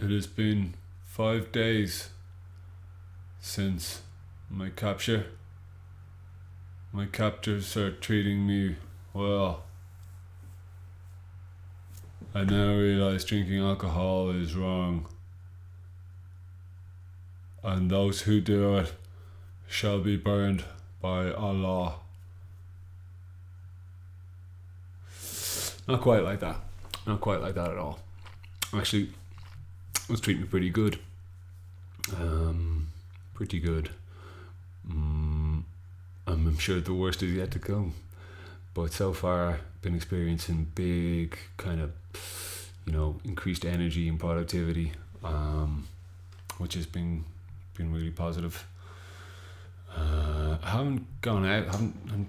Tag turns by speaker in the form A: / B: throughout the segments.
A: It has been 5 days since my capture. My captors are treating me well. I now realize drinking alcohol is wrong, and those who do it shall be burned by Allah. Not quite like that. Not quite like that at all. Actually, it was treating me pretty good. Pretty good. I'm sure the worst is yet to come. But so far, I've been experiencing big kind of, increased energy and productivity, which has been really positive. I haven't gone out, haven't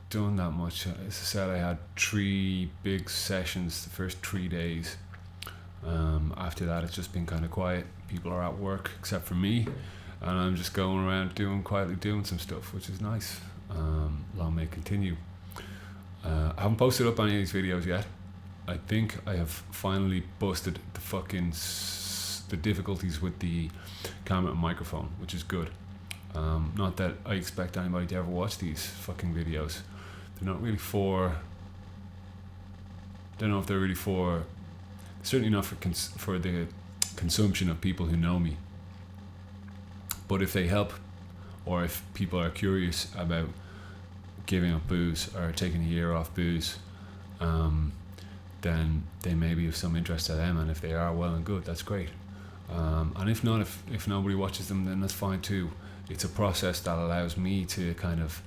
A: done that much. As I said, I had 3 big sessions the first 3 days. After that, it's just been kind of quiet. People are at work except for me, and I'm just going around quietly doing some stuff, which is nice. Long may it continue. I haven't posted up any of these videos yet. I think I have finally busted the difficulties with the camera and microphone, which is good. Not that I expect anybody to ever watch these fucking videos. They're not really for. Don't know if they're really for. Certainly not for the consumption of people who know me. But if they help, or if people are curious about giving up booze or taking a year off booze, then they may be of some interest to them, and if they are, well and good, that's great. And if not, if nobody watches them, then that's fine too. It's a process that allows me to kind of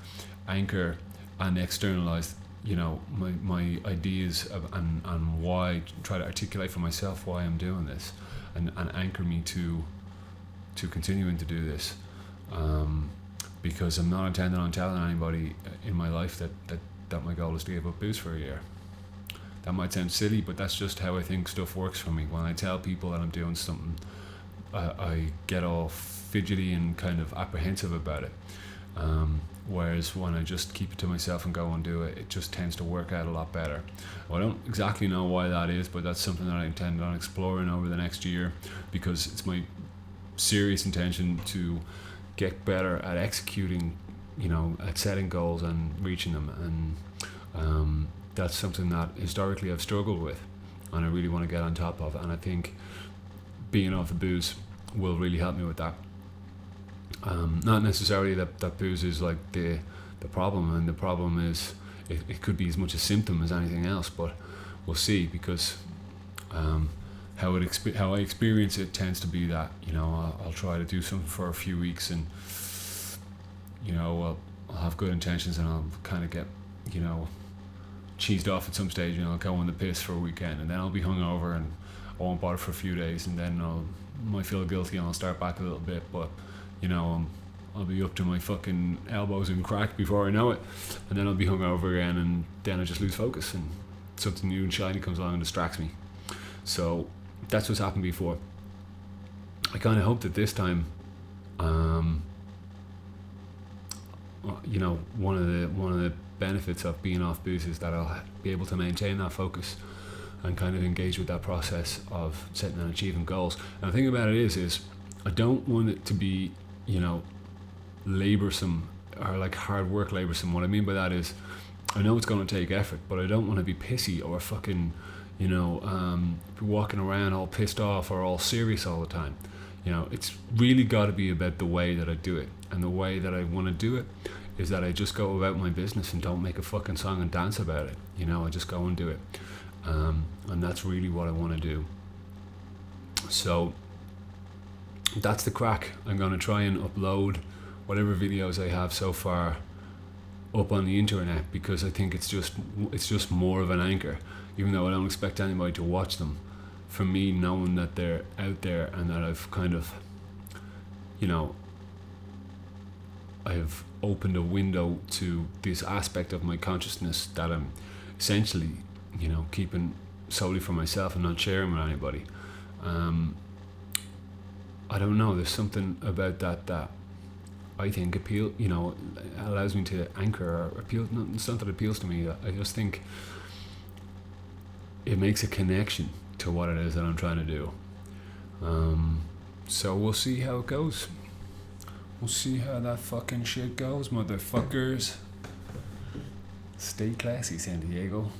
A: anchor and externalize, my ideas and why, try to articulate for myself why I'm doing this, and anchor me to continuing to do this. Because I'm not intending on telling anybody in my life that my goal is to give up booze for a year. That might sound silly, but that's just how I think stuff works for me. When I tell people that I'm doing something, I get all fidgety and kind of apprehensive about it. Whereas when I just keep it to myself and go and do it, it just tends to work out a lot better. Well, I don't exactly know why that is, but that's something that I intend on exploring over the next year, because it's my serious intention to get better at executing, at setting goals and reaching them. And that's something that historically I've struggled with, and I really want to get on top of. And I think being off the booze will really help me with that. Not necessarily that booze is like the problem, and the problem is it could be as much a symptom as anything else, but we'll see, because how I experience it tends to be that, I'll try to do something for a few weeks, and I'll have good intentions, and I'll kind of get cheesed off at some stage, I'll go on the piss for a weekend, and then I'll be hungover and I won't bother for a few days, and then might feel guilty and I'll start back a little bit, but I'll be up to my fucking elbows in crack before I know it, and then I'll be hungover again, and then I just lose focus, and something new and shiny comes along and distracts me. So that's what's happened before. I kind of hope that this time, one of the benefits of being off booze is that I'll be able to maintain that focus and kind of engage with that process of setting and achieving goals. And the thing about it is I don't want it to be, laborsome or like hard work laborsome. What I mean by that is, I know it's going to take effort, but I don't want to be pissy or fucking, walking around all pissed off or all serious all the time. It's really got to be about the way that I do it, and the way that I want to do it is that I just go about my business and don't make a fucking song and dance about it. I just go and do it, and that's really what I want to do. So that's the crack. I'm going to try and upload whatever videos I have so far up on the internet, because I think it's just more of an anchor, even though I don't expect anybody to watch them. For me, knowing that they're out there and that I've kind of, I have opened a window to this aspect of my consciousness that I'm essentially, keeping solely for myself and not sharing with anybody. I don't know, there's something about that I think allows me to anchor or appeal. It's not that it appeals to me. I just think it makes a connection to what it is that I'm trying to do. So we'll see how it goes. We'll see how that fucking shit goes, motherfuckers. Stay classy, San Diego.